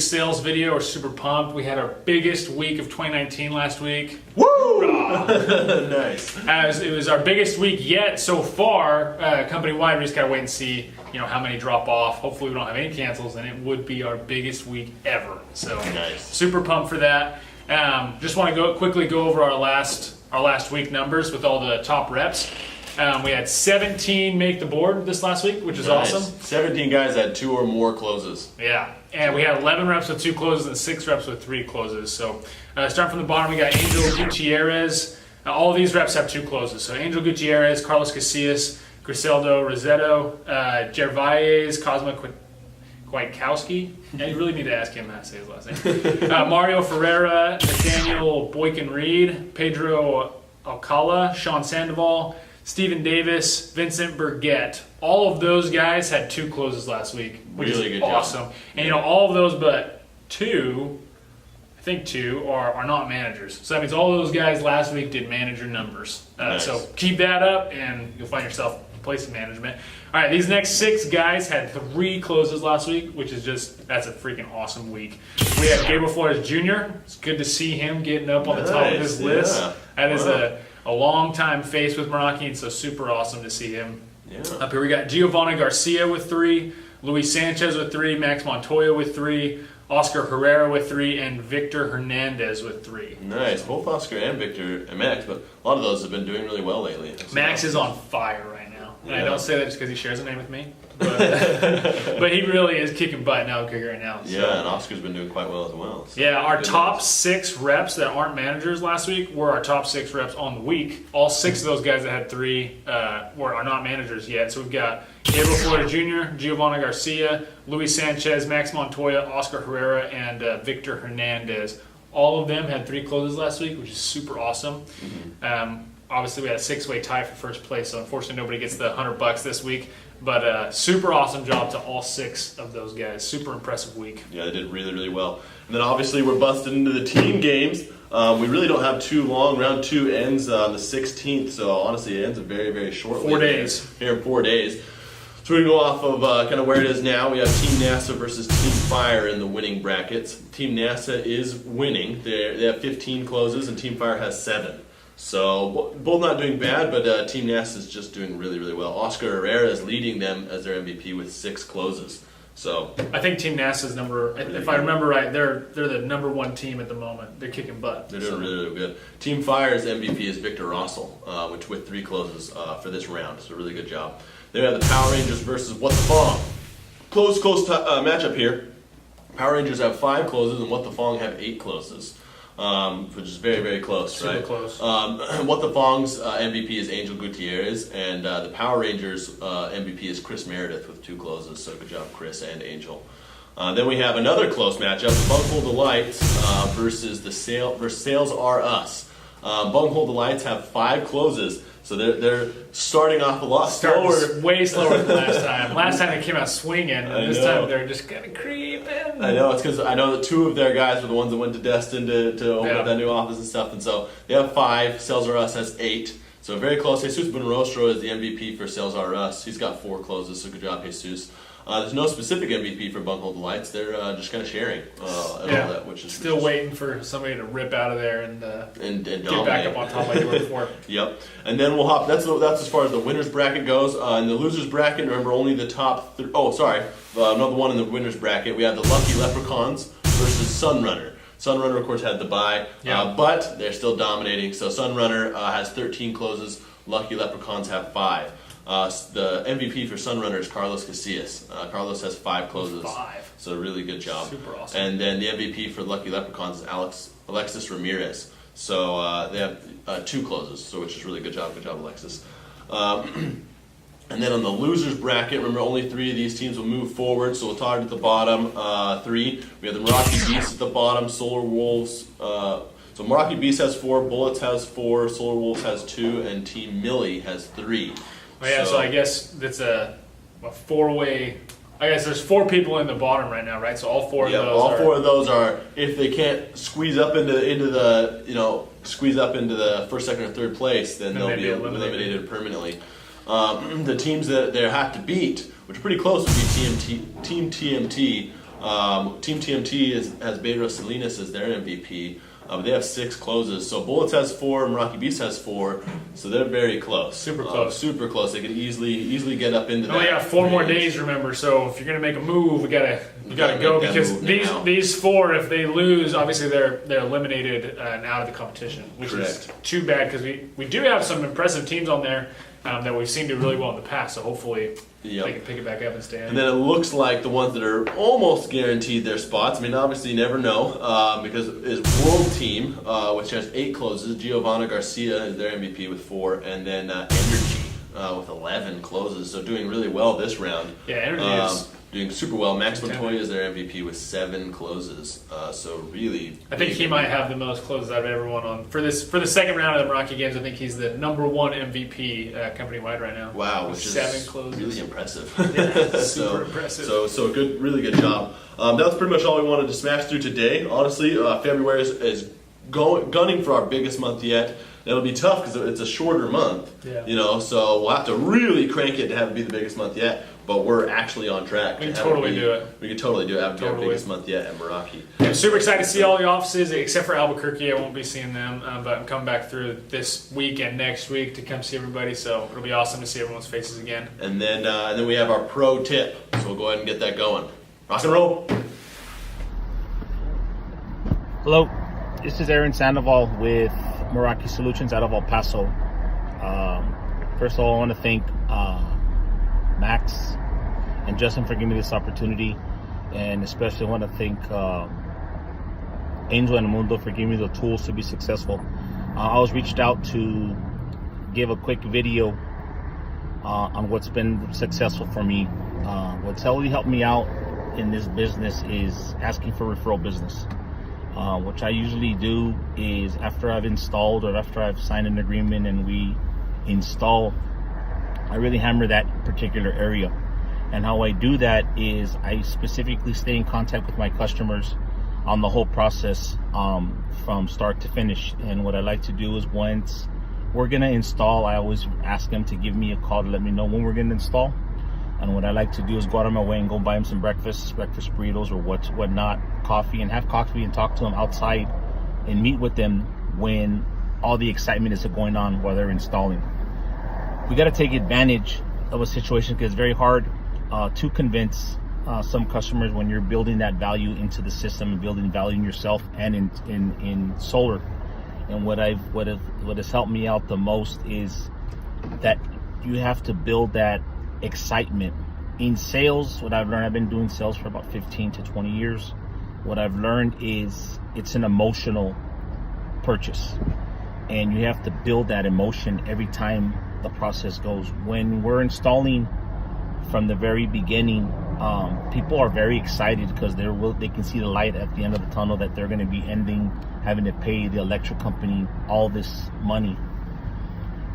week's sales video. We're super pumped. We had our biggest week of 2019 last week. Woo! Nice. It was our biggest week yet so far, company-wide. We just gotta wait and see, how many drop off. Hopefully we don't have any cancels, and it would be our biggest week ever. So nice. Super pumped for that. Just want to quickly go over our last week numbers with all the top reps. We had 17 make the board this last week, which is awesome. 17 guys had 2 or more closes. Yeah, and we had 11 reps with 2 closes and 6 reps with 3 closes. So starting from the bottom, we got Angel Gutierrez. All of these reps have 2 closes. So Angel Gutierrez, Carlos Casillas, Griseldo Rosetto, Gervais, Cosmo Kwiatkowski. Yeah, you really need to ask him how to say his last name. Mario Ferreira, Daniel Boykin-Reed, Pedro Alcala, Sean Sandoval, Stephen Davis, Vincent Burgett. All of those guys had 2 closes last week, which really is good awesome. job. And all of those but 2, I think 2, are not managers. So that means all those guys last week did manager numbers. Nice. So keep that up and you'll find yourself placing management. All right, these next 6 guys had 3 closes last week, which is that's a freaking awesome week. We had Gabriel Flores Jr. It's good to see him getting up on the top of this list. That is a long time face with Meraki, and so super awesome to see him. Yeah. Up here we got Giovanni Garcia with 3, Luis Sanchez with 3, Max Montoya with 3, Oscar Herrera with 3, and Victor Hernandez with 3. Nice. Both Oscar and Victor and Max, but a lot of those have been doing really well lately. Max is on fire right now. And Yeah. I don't say that just because he shares a name with me. But he really is kicking butt now right now. So. Yeah, and Oscar's been doing quite well as well. So Yeah, our top 6 reps that aren't managers last week were our top 6 reps on the week. All 6 of those guys that had 3 are not managers yet. So we've got Gabriel Flores Jr., Giovanni Garcia, Luis Sanchez, Max Montoya, Oscar Herrera, and Victor Hernandez. All of them had 3 closes last week, which is super awesome. Mm-hmm. Obviously, we had a 6-way tie for first place, so unfortunately nobody gets the $100 this week. But super awesome job to all 6 of those guys. Super impressive week. Yeah, they did really, really well. And then obviously we're busted into the team games. We really don't have too long. Round 2 ends on the 16th, so honestly it ends very, very shortly. 4 days. Here in 4 days. So we're going to go off of kind of where it is now. We have Team NASA versus Team Fire in the winning brackets. Team NASA is winning. They have 15 closes and Team Fire has 7. So both not doing bad, but Team NASA is just doing really, really well. Oscar Herrera is leading them as their MVP with 6 closes. So I think Team NASA's if I remember right, they're the number 1 team at the moment. They're kicking butt. They're doing really, really good. Team Fire's MVP is Victor Russell, which with 3 closes for this round. So really good job. Then we have the Power Rangers versus What the Fong. Close matchup here. Power Rangers have 5 closes and What the Fong have 8 closes. Which is very, very close, Super right? close. What the Fong's MVP is Angel Gutierrez, and the Power Rangers MVP is Chris Meredith with 2 closes. So good job, Chris and Angel. Then we have another close matchup: Bunghole Delights versus Sales Are Us. Bunghole Delights have 5 closes. So they're starting off a lot slower. Way slower than last time. Last time they came out swinging, and this know. time they're just kind of creeping. I know, it's because I know that 2 of their guys were the ones that went to Destin to open up that new office and stuff. And so they have 5. Sales Are Us has 8. So very close. Jesus Buenrostro is the MVP for Sales Are Us. He's got 4 closes, so good job, Jesus. There's no specific MVP for Bunghole Delights. They're just kind of sharing all that, which is still waiting for somebody to rip out of there and get dominate. back up on top like they were before. Yep. And then we'll hop. That's as far as the winners bracket goes. In the losers bracket, remember only the top. Another one in the winners bracket. We have the Lucky Leprechauns versus Sunrunner. Sunrunner, of course, had the bye, but they're still dominating. So Sunrunner has 13 closes. Lucky Leprechauns have 5. The MVP for Sunrunner is Carlos Casillas. Carlos has 5 closes. 5. So really good job. Super awesome. And then the MVP for Lucky Leprechauns is Alexis Ramirez. So they have 2 closes, so which is really good job. Good job, Alexis. And then on the losers bracket, remember only 3 of these teams will move forward. So we'll start at the bottom 3. We have the Meraki Beasts at the bottom, Solar Wolves. So Meraki Beasts has 4, Bullets has 4, Solar Wolves has 2, and Team Millie has 3. Oh, yeah, so I guess that's a 4-way. I guess there's 4 people in the bottom right now, right? So all 4 of those. All 4 of those are, if they can't squeeze up into the first, second, or third place, then they'll be eliminated permanently. The teams that they have to beat, which are pretty close, would be Team TMT, Team TMT has Pedro Salinas as their MVP. But they have 6 closes. So Bullets has 4, Meraki Beast has 4. So they're very close. Super close. Super close. They could easily get up into that. We only got 4 more days, remember. So if you're gonna make a move, you gotta go, because these 4, if they lose, obviously they're eliminated and out of the competition, which is too bad, because we do have some impressive teams on there that we've seen do really well in the past. So hopefully they can pick it back up and stay in. And then it looks like the ones that are almost guaranteed their spots. I mean, obviously you never know, because is World Team, which has 8 closes. Giovanna Garcia is their MVP with 4, and then Energy with 11 closes. So doing really well this round. Yeah, Energy is doing super well. Max Montoya is their MVP with 7 closes. So really, I think he might have the most closes out of everyone on for the second round of the Meraki Games. I think he's the #1 MVP company wide right now. Wow, which is 7 closes. Really impressive. Yeah, super impressive. So good, really good job. That's pretty much all we wanted to smash through today. Honestly, February is gunning for our biggest month yet. It'll be tough because it's a shorter month, so we'll have to really crank it to have it be the biggest month yet, but we're actually on track. We can totally do it. We can totally do it. Have it be our biggest month yet at Meraki. I'm super excited to see all the offices, except for Albuquerque. I won't be seeing them, but I'm coming back through this week and next week to come see everybody, so it'll be awesome to see everyone's faces again. And then we have our pro tip, so we'll go ahead and get that going. Rock and roll! Hello, this is Aaron Sandoval with Meraki Solutions out of El Paso. First of all, I want to thank Max and Justin for giving me this opportunity, and especially want to thank Angel and Mundo for giving me the tools to be successful. I was reached out to give a quick video on what's been successful for me. What's really helped me out in this business is asking for referral business. What I usually do is after I've installed or after I've signed an agreement and we install, I really hammer that particular area. And how I do that is I specifically stay in contact with my customers on the whole process from start to finish. And what I like to do is once we're going to install, I always ask them to give me a call to let me know when we're going to install. And what I like to do is go out of my way and go buy them some breakfast burritos or whatnot, coffee, and have coffee and talk to them outside and meet with them when all the excitement is going on while they're installing. We got to take advantage of a situation because it's very hard to convince some customers when you're building that value into the system and building value in yourself and in solar. And what has helped me out the most is that you have to build that excitement in sales. What I've learned, I've been doing sales for about 15 to 20 years. What I've learned is it's an emotional purchase, and you have to build that emotion every time the process goes. When we're installing from the very beginning, people are very excited because they can see the light at the end of the tunnel, that they're going to be having to pay the electric company all this money.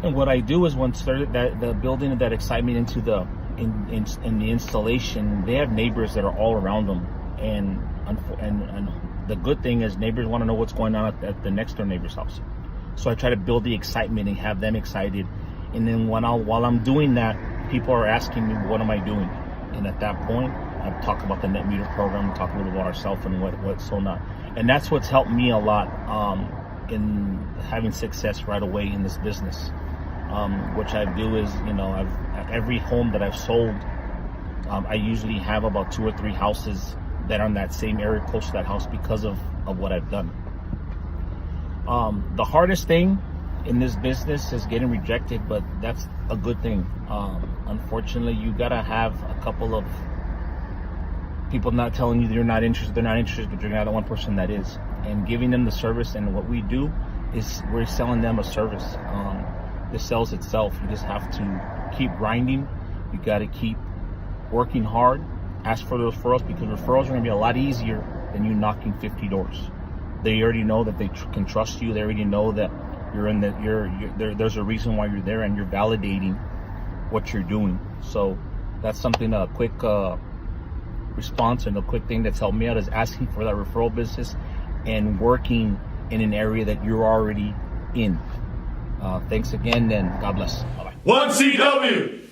And what I do is once the building of that excitement into in the installation, they have neighbors that are all around them, and the good thing is neighbors want to know what's going on at the next door neighbor's house. So I try to build the excitement and have them excited. And then while I'm doing that, people are asking me, what am I doing? And at that point, I talk about the net meter program, talk a little about ourselves and what's so not. And that's what's helped me a lot in having success right away in this business. Which I do is, every home that I've sold, I usually have about 2 or 3 houses that are in that same area close to that house because of what I've done. The hardest thing in this business is getting rejected, but that's a good thing. Unfortunately, you gotta have a couple of people not telling you they're not interested, but you're not the one person that is. And giving them the service, and what we do is we're selling them a service. It sells itself. You just have to keep grinding. You got to keep working hard. Ask for those referrals, because referrals are going to be a lot easier than you knocking 50 doors. They already know that they can trust you. They already know that there's a reason why you're there, and you're validating what you're doing. So that's something, a quick response and a quick thing that's helped me out is asking for that referral business and working in an area that you're already in. Thanks again, and God bless. Bye-bye. 1CW!